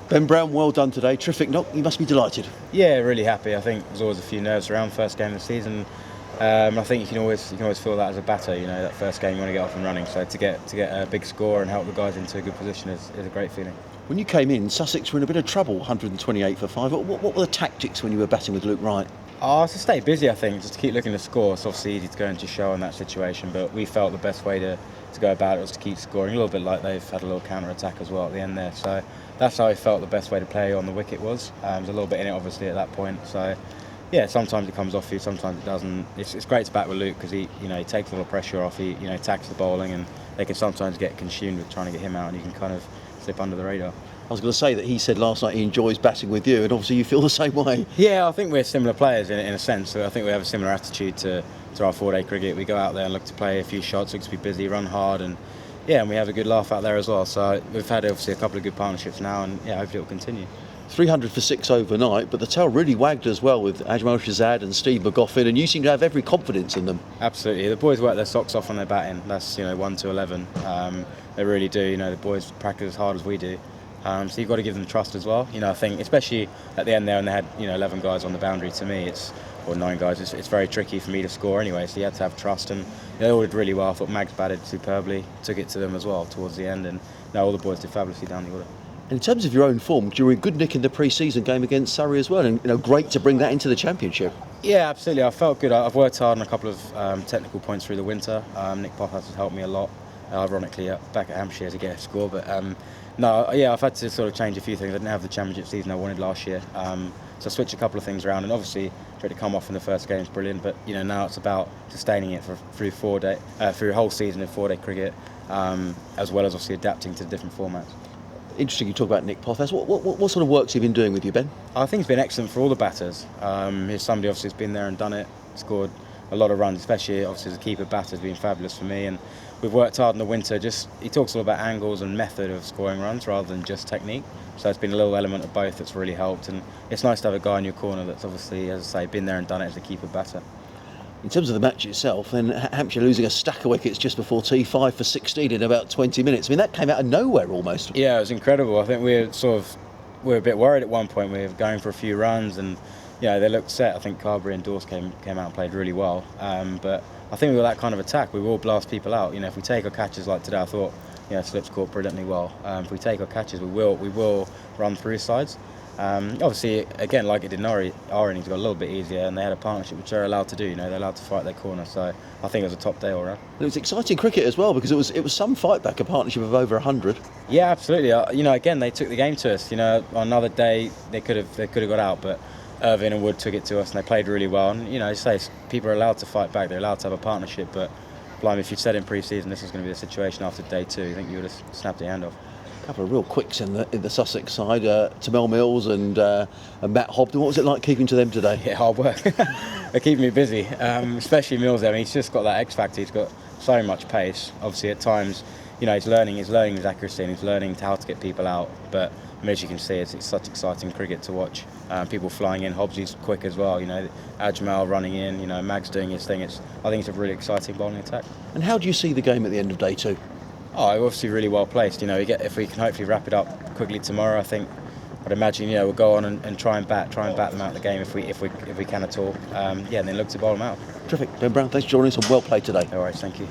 Ben Brown, well done today. Terrific knock. You must be delighted. Yeah, really happy. I think there's always a few nerves around first game of the season. I think you can always feel that as a batter. You know, that first game you want to get off and running. So to get a big score and help the guys into a good position is a great feeling. When you came in, Sussex were in a bit of trouble, 128 for 5. What were the tactics when you were batting with Luke Wright? To stay busy, I think, just to keep looking to score. It's obviously easy to go into show in that situation, but we felt the best way to go about it was to keep scoring, a little bit like they've had a little counter-attack as well at the end there. So that's how I felt the best way to play on the wicket was. There's a little bit in it, obviously, at that point. So, yeah, sometimes it comes off you, sometimes it doesn't. It's great to bat with Luke because he takes a lot of pressure off. He attacks the bowling, and they can sometimes get consumed with trying to get him out, and you can kind of slip under the radar. I was going to say that he said last night he enjoys batting with you, and obviously you feel the same way. Yeah, I think we're similar players in a sense. So I think we have a similar attitude to our four-day cricket. We go out there and look to play a few shots, look to be busy, run hard, and we have a good laugh out there as well. So we've had obviously a couple of good partnerships now, and hopefully it will continue. 300 for 6 overnight, but the tail really wagged as well with Ajmal and Steve McGoffin, and you seem to have every confidence in them. Absolutely, the boys work their socks off on their batting. That's 1 to 11. They really do. The boys practice as hard as we do. So you've got to give them trust as well. I think especially at the end there when they had 11 guys on the boundary, to me or 9 guys, it's very tricky for me to score anyway, so you had to have trust, and they all did really well. I thought Mags batted superbly, took it to them as well towards the end, and all the boys did fabulously down the order. In terms of your own form, you were in good nick in the pre-season game against Surrey as well, and great to bring that into the championship. Yeah, absolutely. I felt good. I've worked hard on a couple of technical points through the winter. Nick Pothas has helped me a lot. Ironically, back at Hampshire to get a score, but I've had to sort of change a few things. I didn't have the championship season I wanted last year, so I switched a couple of things around, and obviously tried to come off in the first game is brilliant, but now it's about sustaining it through a whole season of 4-day cricket, as well as obviously adapting to the different formats. Interesting you talk about Nick Pothas. What sort of work's he been doing with you, Ben? I think he's been excellent for all the batters. He's somebody obviously who's been there and done it, scored a lot of runs, especially obviously as a keeper batter has been fabulous for me, and we've worked hard in the winter. He talks a lot about angles and method of scoring runs rather than just technique, so it's been a little element of both that's really helped, and it's nice to have a guy in your corner that's obviously, as I say, been there and done it as a keeper batter. In terms of the match itself, then Hampshire losing a stack of wickets just before tea, 5 for 16 in about 20 minutes. I mean, that came out of nowhere almost. Yeah, it was incredible. I think we were a bit worried at one point. We were going for a few runs, and they looked set. I think Carberry and Dawes came out and played really well. But I think with that kind of attack, we will blast people out. If we take our catches like today, I thought Slips caught brilliantly well. If we take our catches, we will run through sides. Obviously, again, like it did in our innings, got a little bit easier, and they had a partnership which they're allowed to do. They're allowed to fight their corner. So I think it was a top day all round. It was exciting cricket as well because it was some fight back, a partnership of over 100. Yeah, absolutely. Again, they took the game to us. On another day they could have got out, but Irvin and Wood took it to us, and they played really well. And say people are allowed to fight back. They're allowed to have a partnership, but blimey, if you'd said in pre-season this was going to be the situation after day 2, I think you would have snapped your hand off. A couple of real quicks in the Sussex side, Tamel Mills and Matt Hobden. What was it like keeping to them today? Yeah, hard work. They're keeping me busy, especially Mills. I mean, he's just got that X factor. He's got so much pace. Obviously, at times, he's learning his accuracy, and he's learning how to get people out. But as you can see, it's such exciting cricket to watch. People flying in. Hobbsy's quick as well. Ajmal running in. Mag's doing his thing. I think it's a really exciting bowling attack. And how do you see the game at the end of day 2? Oh, obviously really well placed. If we can hopefully wrap it up quickly tomorrow, I think I'd imagine we'll go on and try and bat them out of the game if we can at all. And then look to bowl them out. Terrific, Ben Brown. Thanks for joining us and well played today. All right, thank you.